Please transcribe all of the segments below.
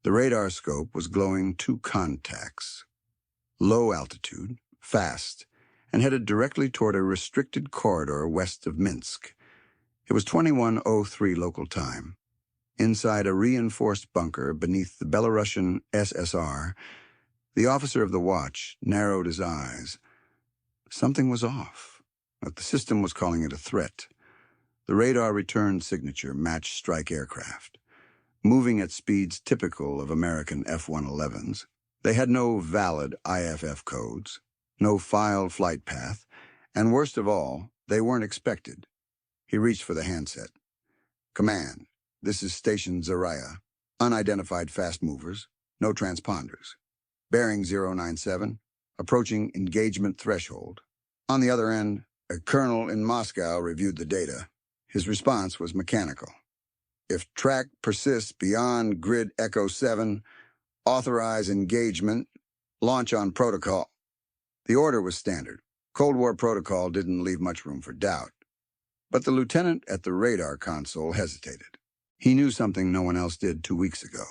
The radar scope was glowing 2 contacts. Low altitude, fast, and headed directly toward a restricted corridor west of Minsk. It was 21:03 local time. Inside a reinforced bunker beneath the Belarusian SSR, the officer of the watch narrowed his eyes. Something was off, but the system was calling it a threat. The radar return signature matched strike aircraft, moving at speeds typical of American F-111s. They had no valid IFF codes, no filed flight path, and worst of all, they weren't expected. He reached for the handset. "Command, this is Station Zarya. Unidentified fast movers, no transponders. Bearing 097, approaching engagement threshold." On the other end, a colonel in Moscow reviewed the data. His response was mechanical. "If track persists beyond grid Echo 7, authorize engagement, launch on protocol." The order was standard. Cold War protocol didn't leave much room for doubt. But the lieutenant at the radar console hesitated. He knew something no one else did 2 weeks ago.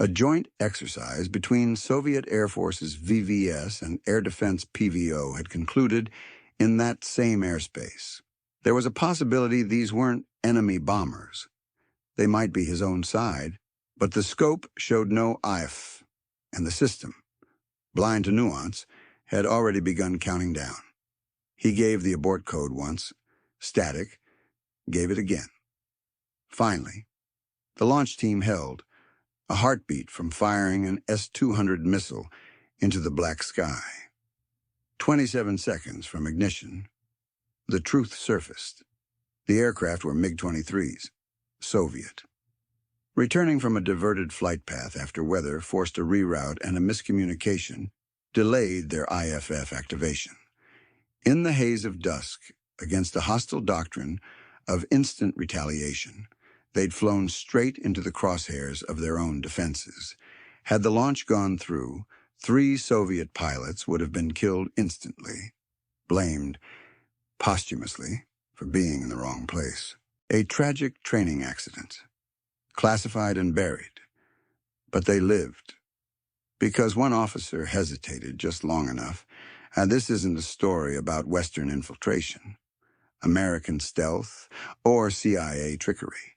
A joint exercise between Soviet Air Force's VVS and Air Defense PVO had concluded in that same airspace. There was a possibility these weren't enemy bombers. They might be his own side, but the scope showed no IF, and the system, blind to nuance, had already begun counting down. He gave the abort code once, static, gave it again. Finally, the launch team held, a heartbeat from firing an S-200 missile into the black sky. 27 seconds from ignition, the truth surfaced. The aircraft were MiG-23s, Soviet. Returning from a diverted flight path after weather forced a reroute and a miscommunication delayed their IFF activation. In the haze of dusk, against a hostile doctrine of instant retaliation, they'd flown straight into the crosshairs of their own defenses. Had the launch gone through, 3 Soviet pilots would have been killed instantly, blamed posthumously for being in the wrong place. A tragic training accident, classified and buried. But they lived, because one officer hesitated just long enough. And this isn't a story about Western infiltration, American stealth, or CIA trickery.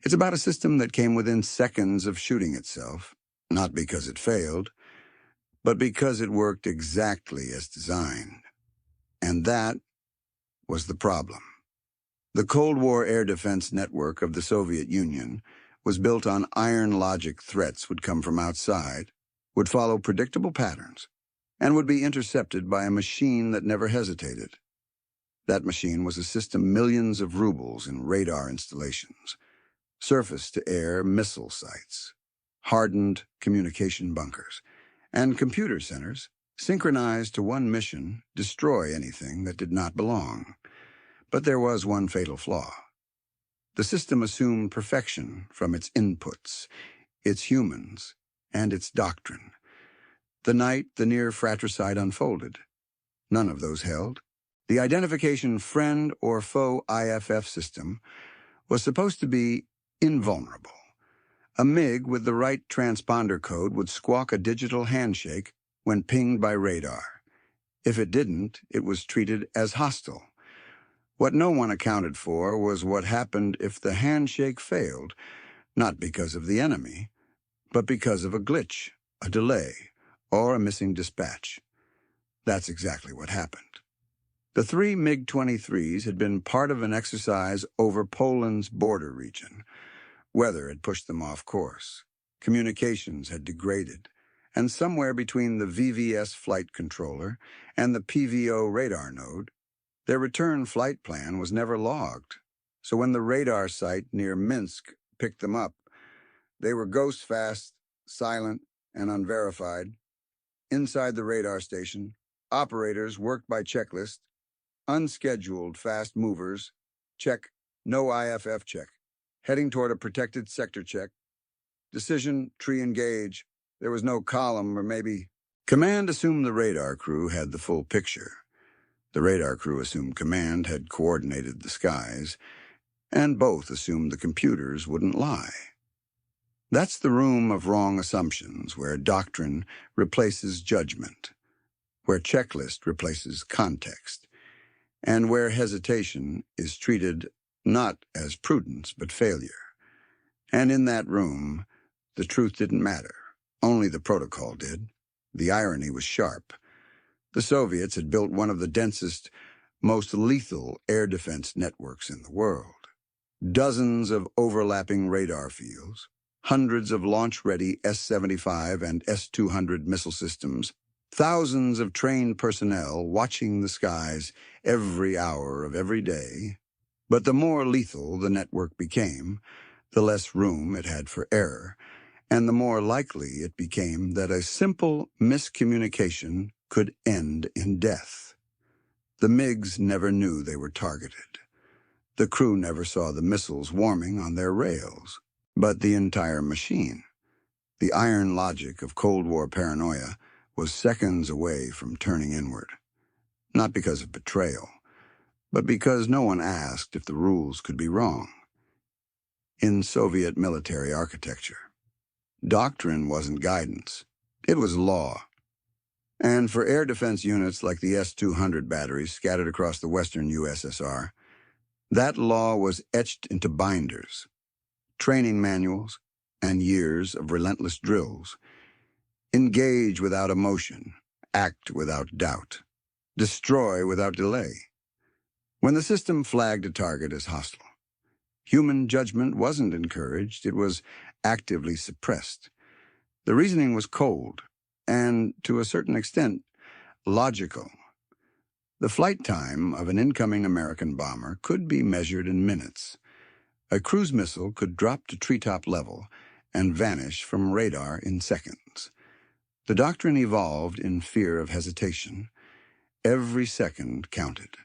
It's about a system that came within seconds of shooting itself, not because it failed, but because it worked exactly as designed. And that was the problem. The Cold War air defense network of the Soviet Union was built on iron logic. Threats would come from outside, would follow predictable patterns, and would be intercepted by a machine that never hesitated. That machine was a system millions of rubles in radar installations, surface-to-air missile sites, hardened communication bunkers, and computer centers synchronized to one mission: destroy anything that did not belong. But there was one fatal flaw. The system assumed perfection from its inputs, its humans, and its doctrine. The night the near fratricide unfolded, none of those held. The identification friend or foe IFF system was supposed to be invulnerable. A MiG with the right transponder code would squawk a digital handshake when pinged by radar. If it didn't, it was treated as hostile. What no one accounted for was what happened if the handshake failed, not because of the enemy, but because of a glitch, a delay, or a missing dispatch. That's exactly what happened. The 3 MiG-23s had been part of an exercise over Poland's border region. Weather had pushed them off course. Communications had degraded. And somewhere between the VVS flight controller and the PVO radar node, their return flight plan was never logged. So when the radar site near Minsk picked them up, they were ghost fast, silent, and unverified. Inside the radar station, operators worked by checklist. Unscheduled fast movers, check. No IFF check. Heading toward a protected sector check. Decision, tree engage. There was no column, or maybe... Command assumed the radar crew had the full picture. The radar crew assumed command had coordinated the skies, and both assumed the computers wouldn't lie. That's the room of wrong assumptions, where doctrine replaces judgment, where checklist replaces context, and where hesitation is treated not as prudence but failure. And in that room, the truth didn't matter. Only the protocol did. The irony was sharp. The Soviets had built one of the densest, most lethal air defense networks in the world. Dozens of overlapping radar fields, hundreds of launch-ready S-75 and S-200 missile systems, thousands of trained personnel watching the skies every hour of every day. But the more lethal the network became, the less room it had for error, and the more likely it became that a simple miscommunication could end in death. The MiGs never knew they were targeted. The crew never saw the missiles warming on their rails, but the entire machine. The iron logic of Cold War paranoia was seconds away from turning inward. Not because of betrayal, but because no one asked if the rules could be wrong. In Soviet military architecture, doctrine wasn't guidance, it was law. And for air defense units like the S-200 batteries scattered across the western USSR, that law was etched into binders, training manuals, and years of relentless drills. Engage without emotion, act without doubt, destroy without delay. When the system flagged a target as hostile, human judgment wasn't encouraged, it was actively suppressed. The reasoning was cold, and to a certain extent, logical. The flight time of an incoming American bomber could be measured in minutes. A cruise missile could drop to treetop level and vanish from radar in seconds. The doctrine evolved in fear of hesitation. Every second counted.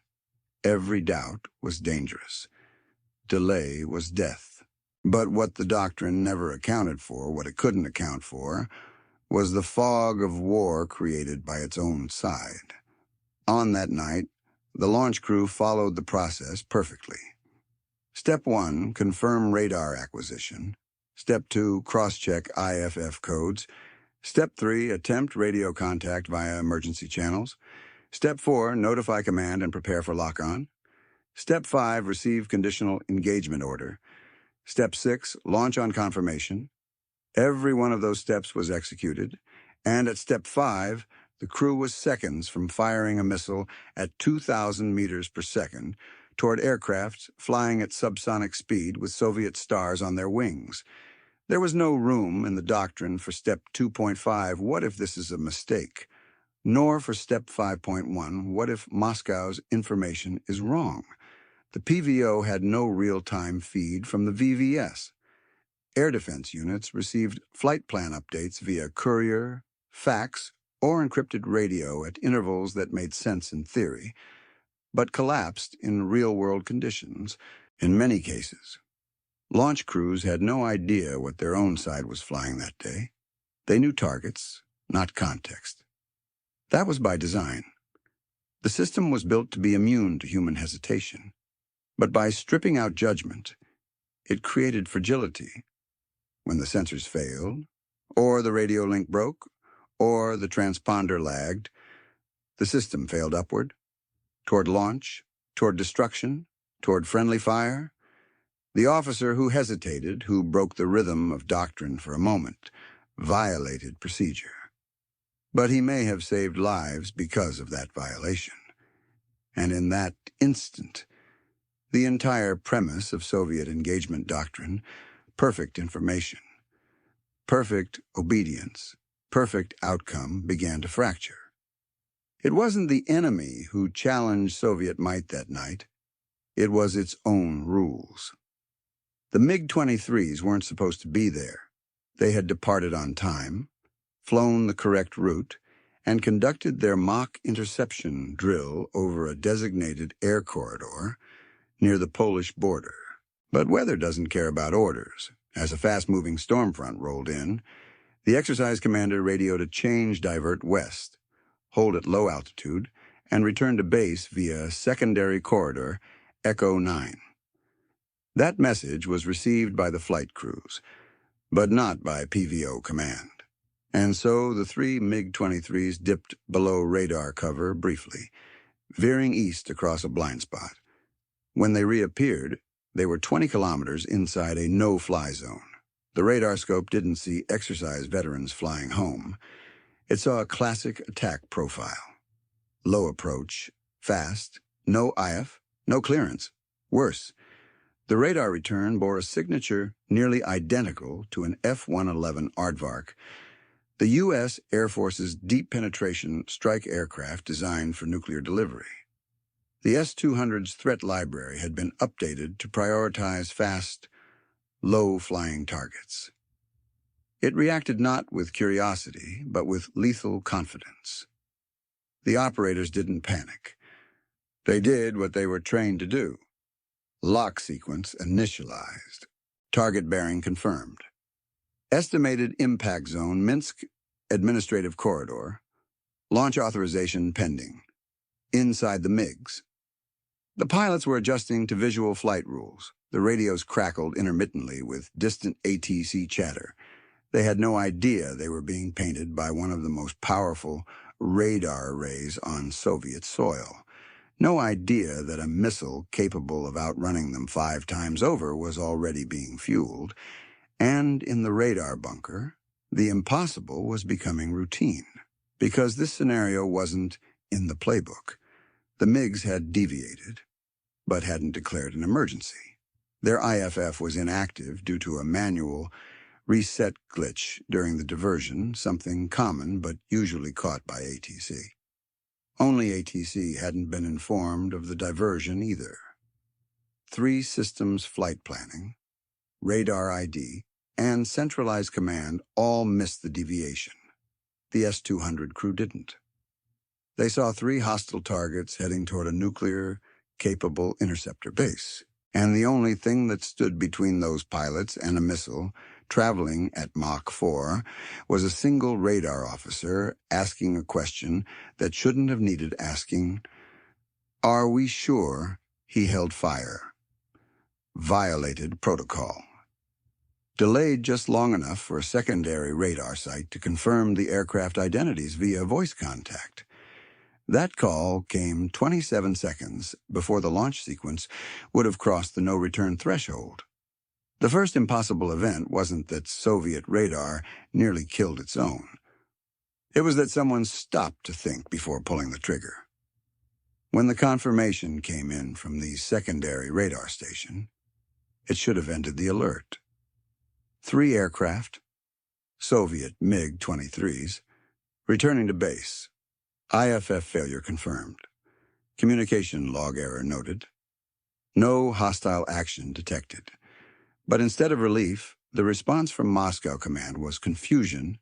Every doubt was dangerous. Delay was death. But what the doctrine never accounted for, what it couldn't account for, was the fog of war created by its own side. On that night, the launch crew followed the process perfectly. Step 1, confirm radar acquisition. Step 2, cross-check IFF codes. Step 3, attempt radio contact via emergency channels. Step 4, notify command and prepare for lock-on. Step 5, receive conditional engagement order. Step 6, launch on confirmation. Every one of those steps was executed, and at Step 5, the crew was seconds from firing a missile at 2,000 meters per second toward aircraft flying at subsonic speed with Soviet stars on their wings. There was no room in the doctrine for Step 2.5, what if this is a mistake? Nor for Step 5.1, what if Moscow's information is wrong? The PVO had no real-time feed from the VVS. Air defense units received flight plan updates via courier, fax, or encrypted radio at intervals that made sense in theory, but collapsed in real-world conditions in many cases. Launch crews had no idea what their own side was flying that day. They knew targets, not context. That was by design. The system was built to be immune to human hesitation, but by stripping out judgment, it created fragility. When the sensors failed, or the radio link broke, or the transponder lagged, the system failed upward, toward launch, toward destruction, toward friendly fire. The officer who hesitated, who broke the rhythm of doctrine for a moment, violated procedure. But he may have saved lives because of that violation. And in that instant, the entire premise of Soviet engagement doctrine, perfect information, perfect obedience, perfect outcome, began to fracture. It wasn't the enemy who challenged Soviet might that night. It was its own rules. The MiG-23s weren't supposed to be there. They had departed on time, flown the correct route, and conducted their mock interception drill over a designated air corridor near the Polish border. But weather doesn't care about orders. As a fast-moving storm front rolled in, the exercise commander radioed a change divert west, hold at low altitude, and return to base via secondary corridor Echo 9. That message was received by the flight crews. but not by PVO command. And so the three MiG-23s dipped below radar cover briefly, veering east across a blind spot. When they reappeared, they were 20 kilometers inside a no-fly zone. The radar scope didn't see exercise veterans flying home. It saw a classic attack profile. Low approach, fast, no IF, no clearance. Worse, the radar return bore a signature nearly identical to an F-111 aardvark, the U.S. Air Force's deep penetration strike aircraft designed for nuclear delivery. The S-200's threat library had been updated to prioritize fast, low-flying targets. It reacted not with curiosity, but with lethal confidence. The operators didn't panic. They did what they were trained to do. Lock sequence initialized. Target bearing confirmed. Estimated impact zone, Minsk Administrative Corridor. Launch authorization pending. Inside the MiGs. The pilots were adjusting to visual flight rules. The radios crackled intermittently with distant ATC chatter. They had no idea they were being painted by one of the most powerful radar arrays on Soviet soil. No idea that a missile capable of outrunning them 5 times over was already being fueled. And in the radar bunker, the impossible was becoming routine. Because this scenario wasn't in the playbook. The MiGs had deviated, but hadn't declared an emergency. Their IFF was inactive due to a manual reset glitch during the diversion, something common but usually caught by ATC. Only ATC hadn't been informed of the diversion either. 3 systems flight planning, radar ID, and centralized command all missed the deviation. The S-200 crew didn't. They saw 3 hostile targets heading toward a nuclear-capable interceptor base, and the only thing that stood between those pilots and a missile traveling at Mach 4 was a single radar officer asking a question that shouldn't have needed asking. Are we sure he held fire? Violated protocol. Delayed just long enough for a secondary radar site to confirm the aircraft identities via voice contact. That call came 27 seconds before the launch sequence would have crossed the no-return threshold. The first impossible event wasn't that Soviet radar nearly killed its own. It was that someone stopped to think before pulling the trigger. When the confirmation came in from the secondary radar station, it should have ended the alert. 3 aircraft, Soviet MiG-23s, returning to base. IFF failure confirmed. Communication log error noted. No hostile action detected. But instead of relief, the response from Moscow command was confusion,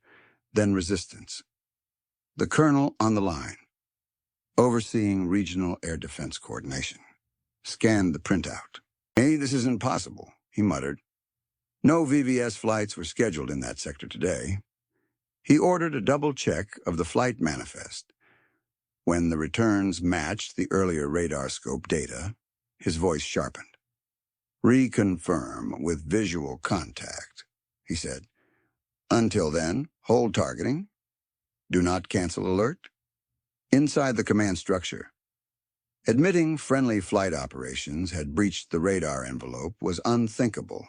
then resistance. The colonel on the line, overseeing regional air defense coordination, scanned the printout. Hey, this isn't possible, he muttered. No VVS flights were scheduled in that sector today. He ordered a double check of the flight manifest. When the returns matched the earlier radar scope data, his voice sharpened. Reconfirm with visual contact, he said. Until then, hold targeting. Do not cancel alert. Inside the command structure. Admitting friendly flight operations had breached the radar envelope was unthinkable.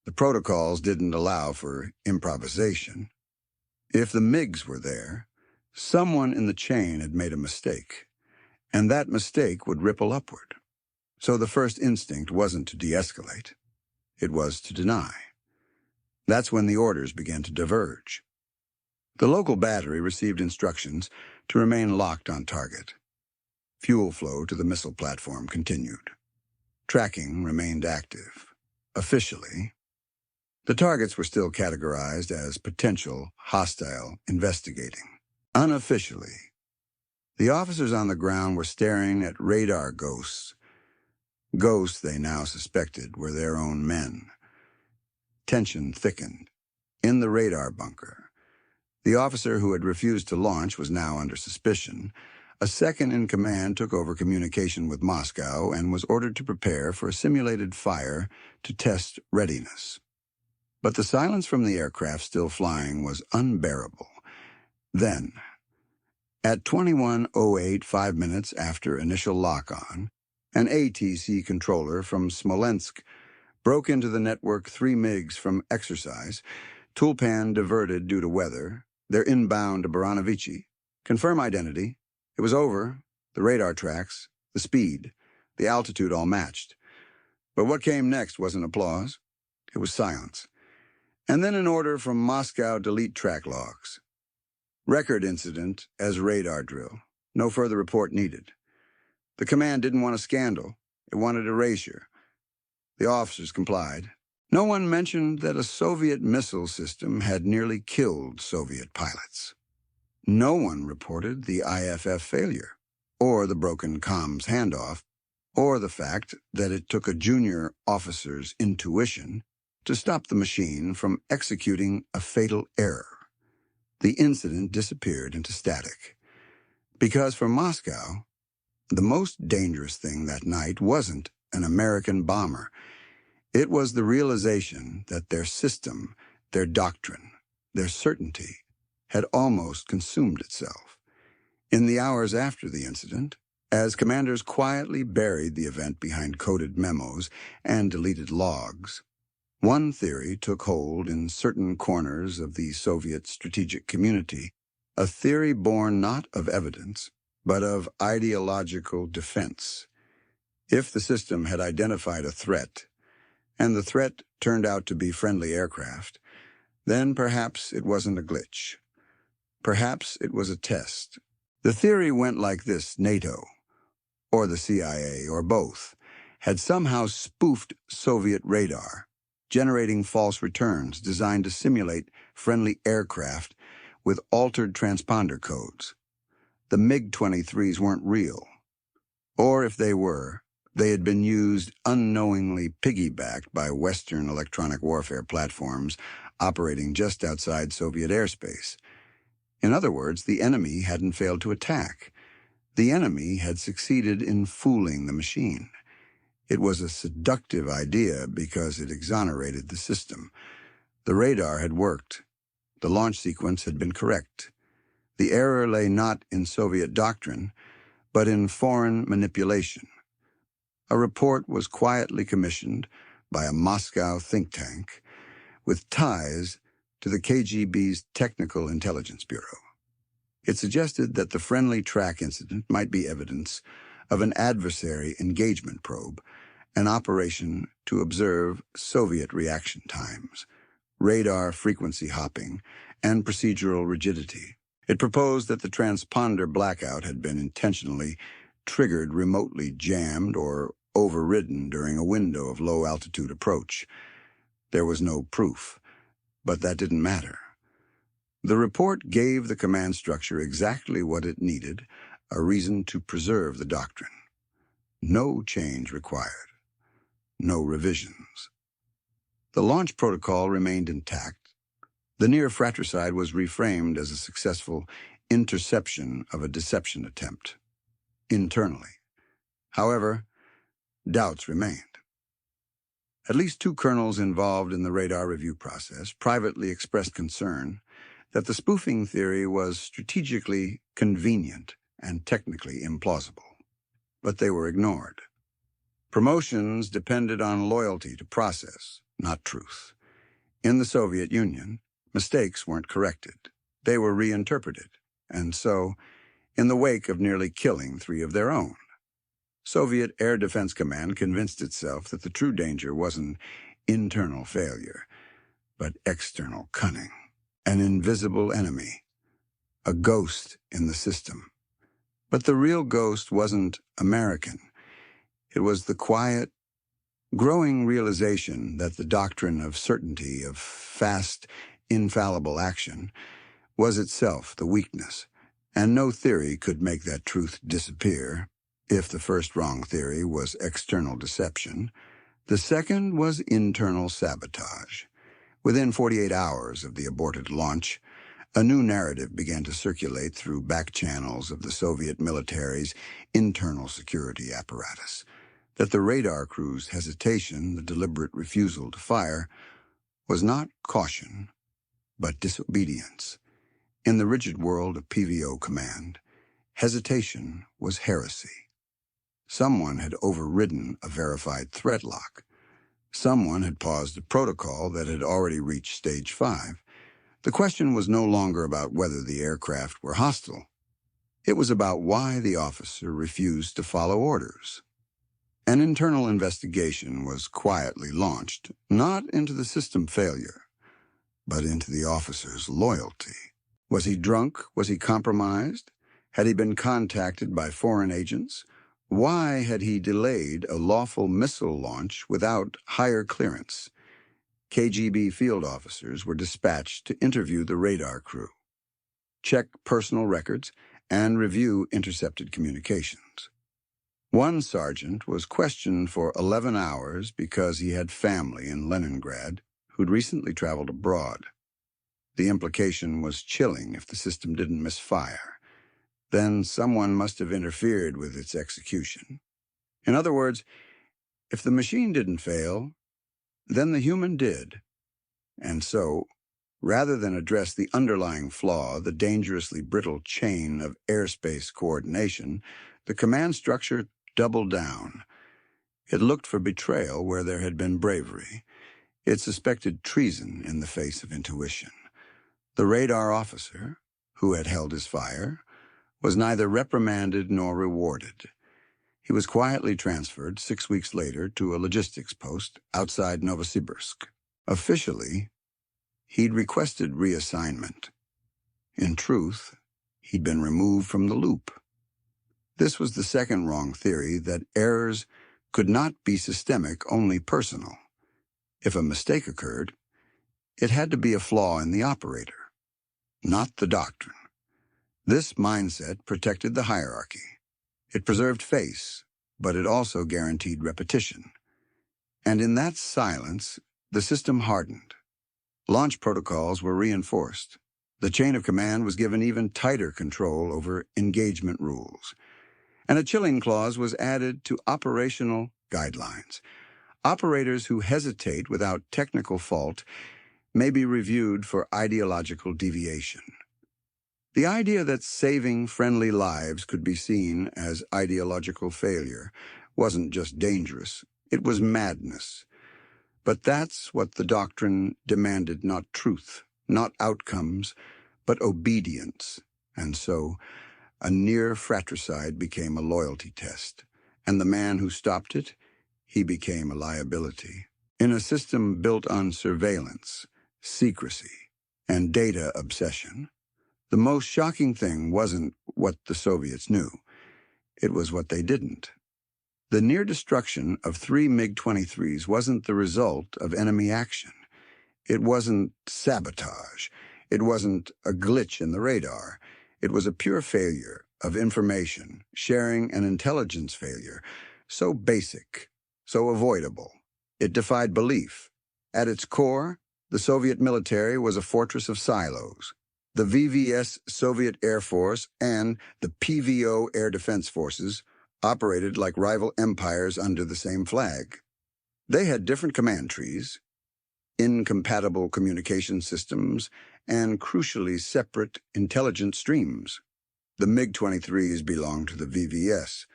The protocols didn't allow for improvisation. If the MiGs were there, someone in the chain had made a mistake, and that mistake would ripple upward. So the first instinct wasn't to de-escalate. It was to deny. That's when the orders began to diverge. The local battery received instructions to remain locked on target. Fuel flow to the missile platform continued. Tracking remained active. Officially, the targets were still categorized as potential hostile investigating. Unofficially, the officers on the ground were staring at radar ghosts. Ghosts they now suspected were their own men. Tension thickened. In the radar bunker, the officer who had refused to launch was now under suspicion. A second-in-command took over communication with Moscow and was ordered to prepare for a simulated fire to test readiness. But the silence from the aircraft still flying was unbearable. Then, at 21:08, 5 minutes after initial lock-on, an ATC controller from Smolensk broke into the network 3 MiGs from exercise, Tulpan diverted due to weather. They're inbound to Baranovici. Confirm identity. It was over. The radar tracks, the speed, the altitude all matched. But what came next wasn't applause. It was silence. And then an order from Moscow: delete track logs. Record incident as radar drill. No further report needed. The command didn't want a scandal. It wanted erasure. The officers complied. No one mentioned that a Soviet missile system had nearly killed Soviet pilots. No one reported the IFF failure, or the broken comms handoff, or the fact that it took a junior officer's intuition to stop the machine from executing a fatal error. The incident disappeared into static. Because for Moscow, the most dangerous thing that night wasn't an American bomber. It was the realization that their system, their doctrine, their certainty had almost consumed itself. In the hours after the incident, as commanders quietly buried the event behind coded memos and deleted logs, one theory took hold in certain corners of the Soviet strategic community, a theory born not of evidence, but of ideological defense. If the system had identified a threat, and the threat turned out to be friendly aircraft, then perhaps it wasn't a glitch. Perhaps it was a test. The theory went like this: NATO, or the CIA, or both, had somehow spoofed Soviet radar, generating false returns designed to simulate friendly aircraft with altered transponder codes. The MiG-23s weren't real. Or if they were, they had been used unknowingly piggybacked by Western electronic warfare platforms operating just outside Soviet airspace. In other words, the enemy hadn't failed to attack. The enemy had succeeded in fooling the machine. It was a seductive idea because it exonerated the system. The radar had worked. The launch sequence had been correct. The error lay not in Soviet doctrine, but in foreign manipulation. A report was quietly commissioned by a Moscow think tank with ties to the KGB's Technical Intelligence Bureau. It suggested that the friendly track incident might be evidence of an adversary engagement probe, an operation to observe Soviet reaction times, radar frequency hopping, and procedural rigidity. It proposed that the transponder blackout had been intentionally triggered, remotely jammed, or overridden during a window of low-altitude approach. There was no proof, but that didn't matter. The report gave the command structure exactly what it needed, a reason to preserve the doctrine. No change required. No revisions. The launch protocol remained intact. The near fratricide was reframed as a successful interception of a deception attempt, internally. However, doubts remained. At least 2 colonels involved in the radar review process privately expressed concern that the spoofing theory was strategically convenient and technically implausible. But they were ignored. Promotions depended on loyalty to process, not truth. In the Soviet Union, mistakes weren't corrected. They were reinterpreted. And so, in the wake of nearly killing 3 of their own, Soviet Air Defense Command convinced itself that the true danger wasn't internal failure, but external cunning. An invisible enemy, a ghost in the system. But the real ghost wasn't American. It was the quiet, growing realization that the doctrine of certainty, of fast, infallible action, was itself the weakness, and no theory could make that truth disappear. If the first wrong theory was external deception, the second was internal sabotage. Within 48 hours of the aborted launch, a new narrative began to circulate through back channels of the Soviet military's internal security apparatus, that the radar crew's hesitation, the deliberate refusal to fire, was not caution, but disobedience. In the rigid world of PVO command, hesitation was heresy. Someone had overridden a verified threat lock. Someone had paused a protocol that had already reached stage 5. The question was no longer about whether the aircraft were hostile. It was about why the officer refused to follow orders. An internal investigation was quietly launched, not into the system failure, but into the officer's loyalty. Was he drunk? Was he compromised? Had he been contacted by foreign agents? Why had he delayed a lawful missile launch without higher clearance? KGB field officers were dispatched to interview the radar crew, check personal records, and review intercepted communications. One sergeant was questioned for 11 hours because he had family in Leningrad who'd recently traveled abroad. The implication was chilling. If the system didn't misfire, then someone must have interfered with its execution. In other words, if the machine didn't fail, then the human did. And so, rather than address the underlying flaw, the dangerously brittle chain of airspace coordination, the command structure doubled down. It looked for betrayal where there had been bravery. It suspected treason in the face of intuition. The radar officer, who had held his fire, was neither reprimanded nor rewarded. He was quietly transferred 6 weeks later to a logistics post outside Novosibirsk. Officially, he'd requested reassignment. In truth, he'd been removed from the loop. This was the second wrong theory, that errors could not be systemic, only personal. If a mistake occurred, it had to be a flaw in the operator, not the doctrine. This mindset protected the hierarchy. It preserved face, but it also guaranteed repetition. And in that silence, the system hardened. Launch protocols were reinforced. The chain of command was given even tighter control over engagement rules. And a chilling clause was added to operational guidelines. Operators who hesitate without technical fault may be reviewed for ideological deviation. The idea that saving friendly lives could be seen as ideological failure wasn't just dangerous, it was madness. But that's what the doctrine demanded: not truth, not outcomes, but obedience. And so, a near fratricide became a loyalty test, and the man who stopped it, he became a liability. In a system built on surveillance, secrecy, and data obsession, the most shocking thing wasn't what the Soviets knew. It was what they didn't. The near destruction of 3 MiG-23s wasn't the result of enemy action. It wasn't sabotage. It wasn't a glitch in the radar. It was a pure failure of information, sharing and intelligence failure, so basic, so avoidable. It defied belief. At its core, the Soviet military was a fortress of silos. The VVS Soviet Air Force and the PVO Air Defense Forces operated like rival empires under the same flag. They had different command trees, incompatible communication systems, and crucially separate intelligence streams. The MiG-23s belonged to the VVS.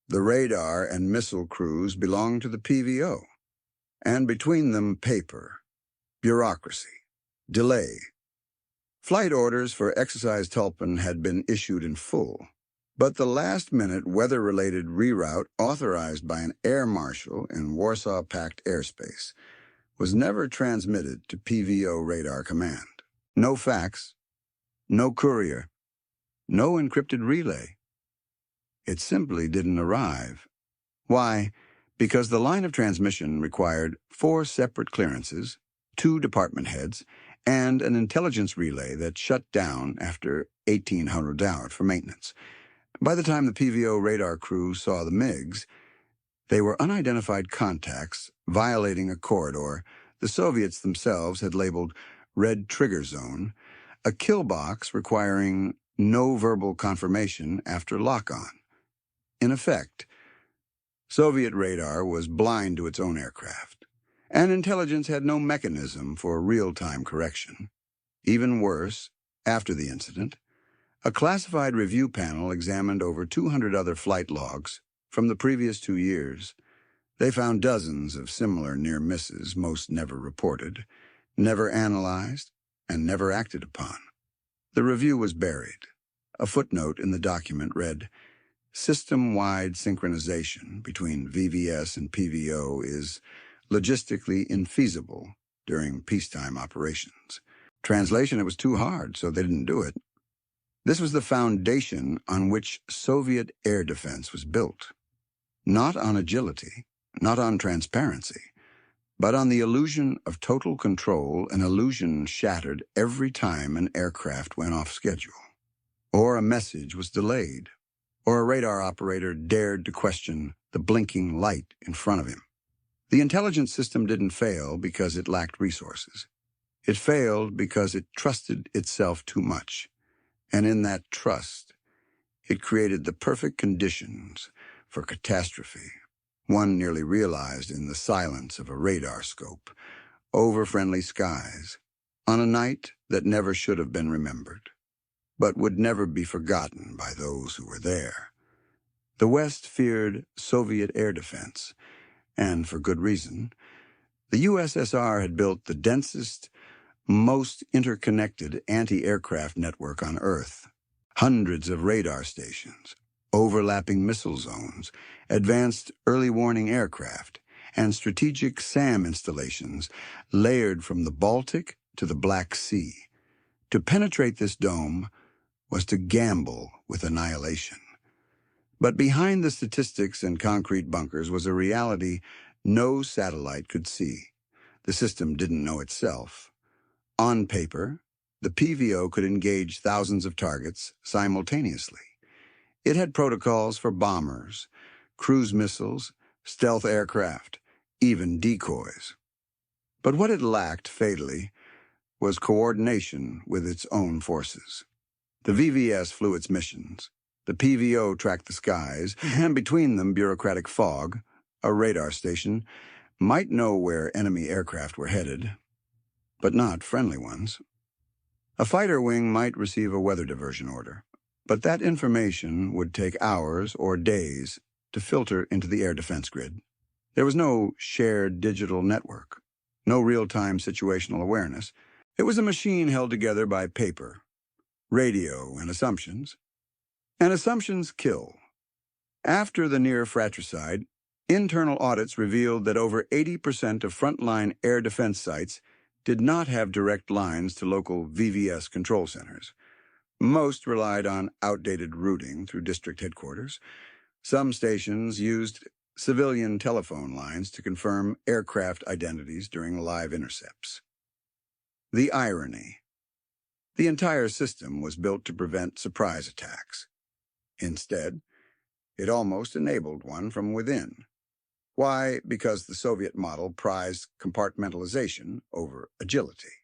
The radar and missile crews belonged to the PVO. And between them, paper, bureaucracy, delay. Flight orders for Exercise Tulpen had been issued in full, but the last-minute weather-related reroute authorized by an air marshal in Warsaw-Pact airspace was never transmitted to PVO radar command. No fax, no courier, no encrypted relay. It simply didn't arrive. Why? Because the line of transmission required 4 separate clearances, 2 department heads, and an intelligence relay that shut down after 1800 hours for maintenance. By the time the PVO radar crew saw the MiGs, they were unidentified contacts violating a corridor the Soviets themselves had labeled Red Trigger Zone, a kill box requiring no verbal confirmation after lock-on. In effect, Soviet radar was blind to its own aircraft. And intelligence had no mechanism for real-time correction. Even worse, after the incident, a classified review panel examined over 200 other flight logs from the previous 2 years. They found dozens of similar near misses, most never reported, never analyzed, and never acted upon. The review was buried. A footnote in the document read, "System-wide synchronization between VVS and PVO is logistically infeasible during peacetime operations." Translation, it was too hard, so they didn't do it. This was the foundation on which Soviet air defense was built. Not on agility, not on transparency, but on the illusion of total control, an illusion shattered every time an aircraft went off schedule, or a message was delayed, or a radar operator dared to question the blinking light in front of him. The intelligence system didn't fail because it lacked resources. It failed because it trusted itself too much, and in that trust, it created the perfect conditions for catastrophe, one nearly realized in the silence of a radar scope, over friendly skies, on a night that never should have been remembered, but would never be forgotten by those who were there. The West feared Soviet air defense, and for good reason. The USSR had built the densest, most interconnected anti-aircraft network on Earth. Hundreds of radar stations, overlapping missile zones, advanced early warning aircraft, and strategic SAM installations layered from the Baltic to the Black Sea. To penetrate this dome was to gamble with annihilation. But behind the statistics and concrete bunkers was a reality no satellite could see. The system didn't know itself. On paper, the PVO could engage thousands of targets simultaneously. It had protocols for bombers, cruise missiles, stealth aircraft, even decoys. But what it lacked fatally was coordination with its own forces. The VVS flew its missions. The PVO tracked the skies, and between them bureaucratic fog, a radar station, might know where enemy aircraft were headed, but not friendly ones. A fighter wing might receive a weather diversion order, but that information would take hours or days to filter into the air defense grid. There was no shared digital network, no real-time situational awareness. It was a machine held together by paper, radio, and assumptions. And assumptions kill. After the near fratricide, internal audits revealed that over 80% of frontline air defense sites did not have direct lines to local VVS control centers. Most relied on outdated routing through district headquarters. Some stations used civilian telephone lines to confirm aircraft identities during live intercepts. The irony. The entire system was built to prevent surprise attacks. Instead, it almost enabled one from within. Why? Because the Soviet model prized compartmentalization over agility.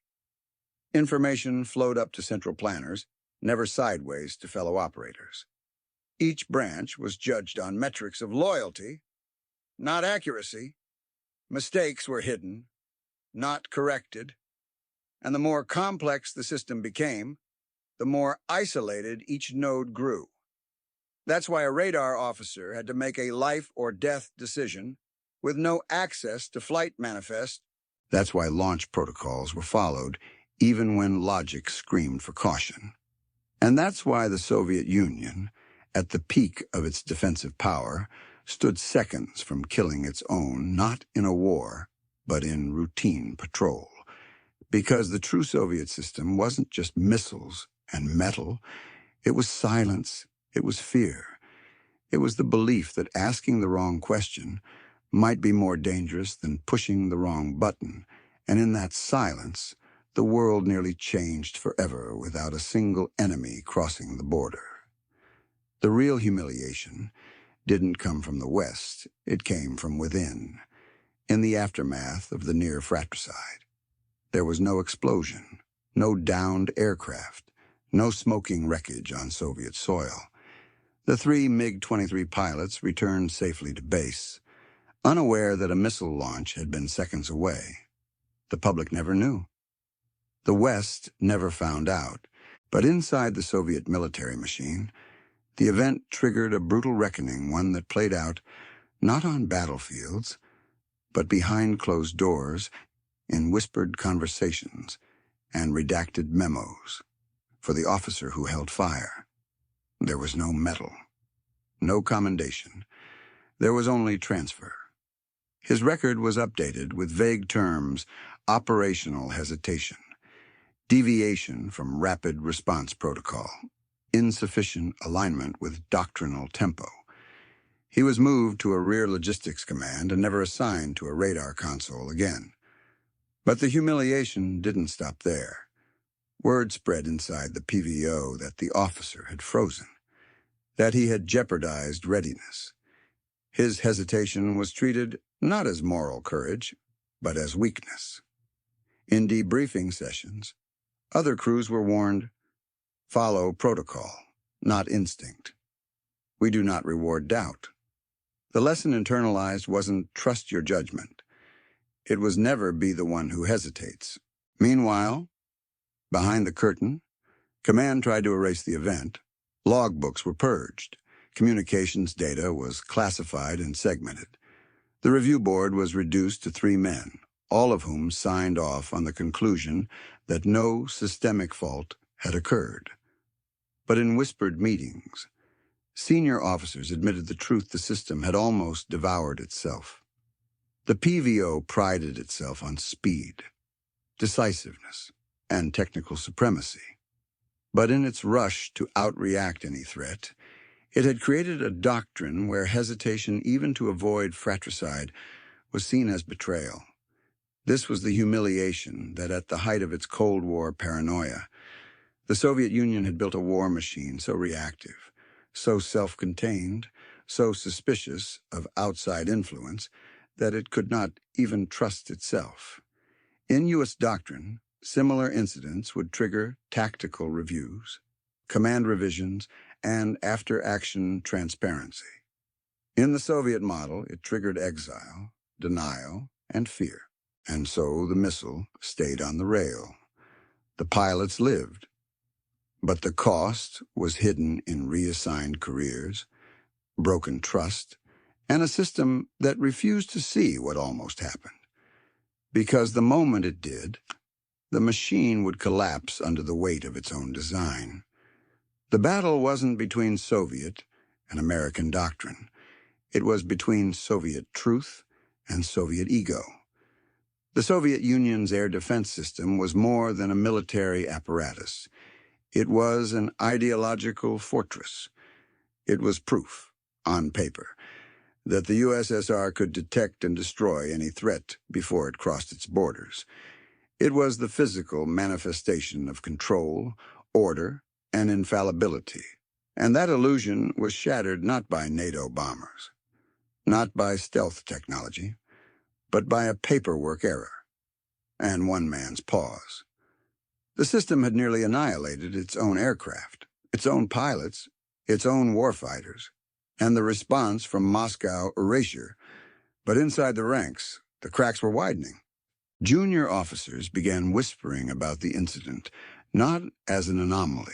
Information flowed up to central planners, never sideways to fellow operators. Each branch was judged on metrics of loyalty, not accuracy. Mistakes were hidden, not corrected. And the more complex the system became, the more isolated each node grew. That's why a radar officer had to make a life or death decision with no access to flight manifest. That's why launch protocols were followed, even when logic screamed for caution. And that's why the Soviet Union, at the peak of its defensive power, stood seconds from killing its own, not in a war, but in routine patrol. Because the true Soviet system wasn't just missiles and metal, it was silence. It was fear. It was the belief that asking the wrong question might be more dangerous than pushing the wrong button, and in that silence, the world nearly changed forever without a single enemy crossing the border. The real humiliation didn't come from the West, it came from within. In the aftermath of the near fratricide, there was no explosion, no downed aircraft, no smoking wreckage on Soviet soil. The 3 MiG-23 pilots returned safely to base. unaware that a missile launch had been seconds away. The public never knew. The West never found out. But inside the Soviet military machine, the event triggered a brutal reckoning, one that played out not on battlefields, but behind closed doors, in whispered conversations and redacted memos. For the officer who held fire, there was no medal, no commendation. There was only transfer. His record was updated with vague terms: operational hesitation, deviation from rapid response protocol, insufficient alignment with doctrinal tempo. He was moved to a rear logistics command and never assigned to a radar console again. But the humiliation didn't stop there. Word spread inside the PVO that the officer had frozen, that he had jeopardized readiness. His hesitation was treated not as moral courage, but as weakness. In debriefing sessions, other crews were warned, follow protocol, not instinct. We do not reward doubt. The lesson internalized wasn't trust your judgment. It was never be the one who hesitates. Meanwhile, behind the curtain, command tried to erase the event. Logbooks were purged. Communications data was classified and segmented. The review board was reduced to 3 men, all of whom signed off on the conclusion that no systemic fault had occurred. But in whispered meetings, senior officers admitted the truth: the system had almost devoured itself. The PVO prided itself on speed, decisiveness, and technical supremacy. But in its rush to outreact any threat, it had created a doctrine where hesitation, even to avoid fratricide, was seen as betrayal. This was the humiliation that, at the height of its Cold War paranoia, the Soviet Union had built a war machine so reactive, so self-contained, so suspicious of outside influence, that it could not even trust itself. In U.S. doctrine, similar incidents would trigger tactical reviews, command revisions, and after-action transparency. In the Soviet model, it triggered exile, denial, and fear. And so the missile stayed on the rail. The pilots lived. But the cost was hidden in reassigned careers, broken trust, and a system that refused to see what almost happened. Because the moment it did, the machine would collapse under the weight of its own design. The battle wasn't between Soviet and American doctrine. It was between Soviet truth and Soviet ego. The Soviet Union's air defense system was more than a military apparatus. It was an ideological fortress. It was proof, on paper, that the USSR could detect and destroy any threat before it crossed its borders. It was the physical manifestation of control, order, and infallibility. And that illusion was shattered not by NATO bombers, not by stealth technology, but by a paperwork error and one man's pause. The system had nearly annihilated its own aircraft, its own pilots, its own warfighters, and the response from Moscow: erasure. But inside the ranks, the cracks were widening. Junior officers began whispering about the incident, not as an anomaly,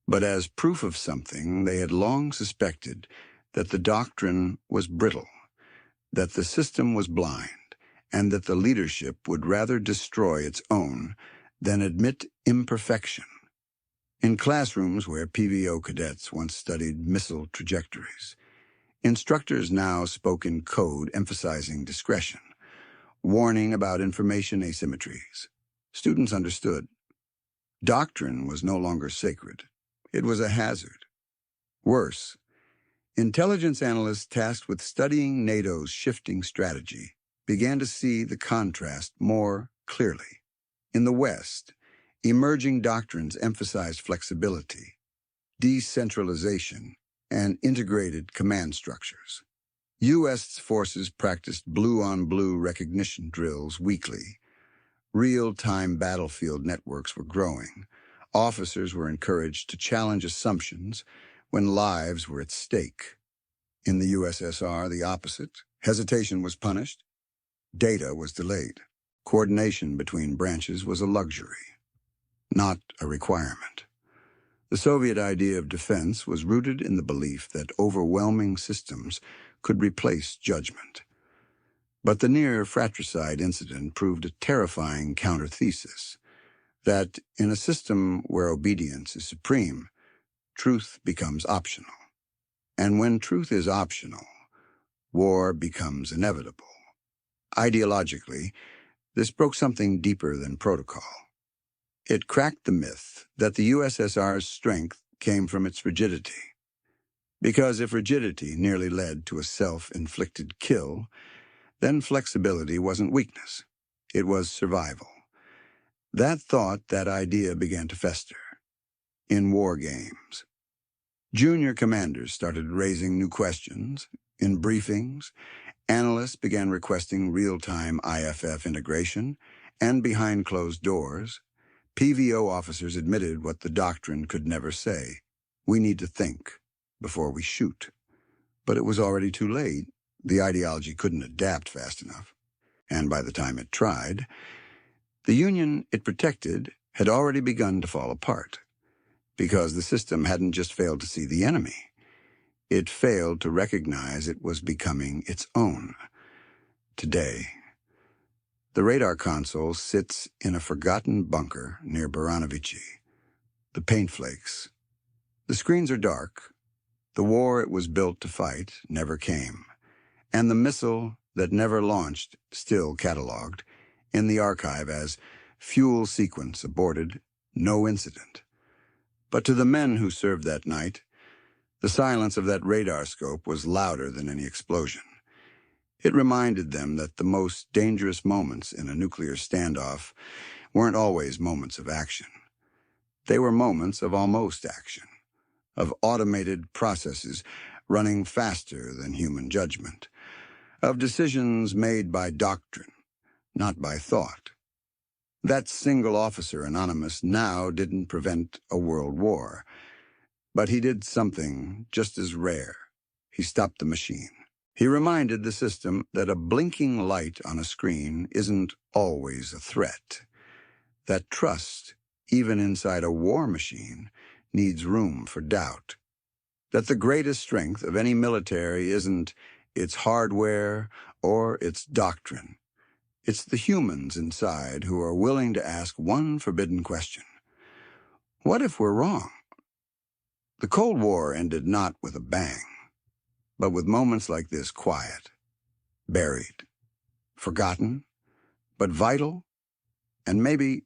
but as proof of something they had long suspected: that the doctrine was brittle, that the system was blind, and that the leadership would rather destroy its own than admit imperfection. In classrooms where PVO cadets once studied missile trajectories, instructors now spoke in code emphasizing discretion, warning about information asymmetries. Students understood. Doctrine was no longer sacred. It was a hazard. Worse, intelligence analysts tasked with studying NATO's shifting strategy began to see the contrast more clearly. In the West, emerging doctrines emphasized flexibility, decentralization, and integrated command structures. U.S. forces practiced blue-on-blue recognition drills weekly. Real-time battlefield networks were growing. Officers were encouraged to challenge assumptions when lives were at stake. In the USSR, the opposite Hesitation was punished. Data was delayed. Coordination between branches was a luxury, not a requirement. The Soviet idea of defense was rooted in the belief that overwhelming systems could replace judgment. But the near fratricide incident proved a terrifying counter-thesis, that in a system where obedience is supreme, truth becomes optional. And when truth is optional, war becomes inevitable. Ideologically, this broke something deeper than protocol. It cracked the myth that the USSR's strength came from its rigidity. Because if rigidity nearly led to a self-inflicted kill, then flexibility wasn't weakness. It was survival. That thought, that idea began to fester. In war games, junior commanders started raising new questions. In briefings, analysts began requesting real-time IFF integration, and behind closed doors, PVO officers admitted what the doctrine could never say: we need to think before we shoot. But it was already too late. The ideology couldn't adapt fast enough. And by the time it tried, the Union it protected had already begun to fall apart, because the system hadn't just failed to see the enemy. It failed to recognize it was becoming its own. Today, the radar console sits in a forgotten bunker near Baranovici. The paint flakes. The screens are dark. The war it was built to fight never came. And the missile that never launched, still catalogued, in the archive as fuel sequence aborted, no incident. But to the men who served that night, the silence of that radar scope was louder than any explosion. It reminded them that the most dangerous moments in a nuclear standoff weren't always moments of action. They were moments of almost action, of automated processes running faster than human judgment, of decisions made by doctrine, not by thought. That single officer, Anonymous, now didn't prevent a world war, but he did something just as rare. He stopped the machine. He reminded the system that a blinking light on a screen isn't always a threat, that trust, even inside a war machine, needs room for doubt, that the greatest strength of any military isn't its hardware or its doctrine. It's the humans inside who are willing to ask one forbidden question. What if we're wrong? The Cold War ended not with a bang, but with moments like this: quiet, buried, forgotten, but vital. And maybe,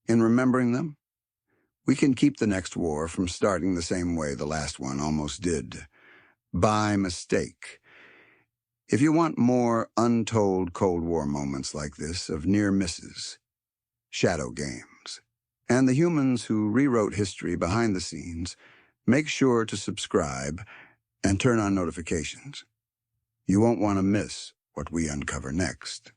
in remembering them, we can keep the next war from starting the same way the last one almost did, by mistake. If you want more untold Cold War moments like this, of near misses, shadow games, and the humans who rewrote history behind the scenes, make sure to subscribe and turn on notifications. You won't want to miss what we uncover next.